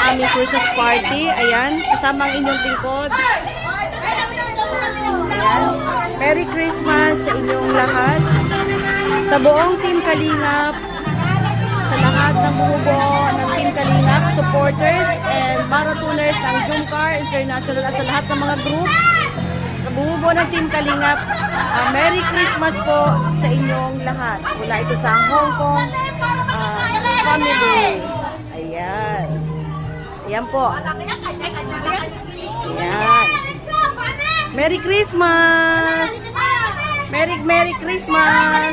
aming Christmas party. Ayan, kasama ang inyong lingkod. Ayan. Merry Christmas sa inyong lahat. Sa buong Team Kalingap, sa lahat ng bumubuo ng Team Kalingap, supporters and marathoners ng Jumcar International at sa lahat ng mga group na bumubuo ng Team Kalingap, Merry Christmas po sa inyong lahat. Mula ito sa Hong Kong family. Ayan. Ayan po. Ayan. Merry Christmas! Merry Christmas!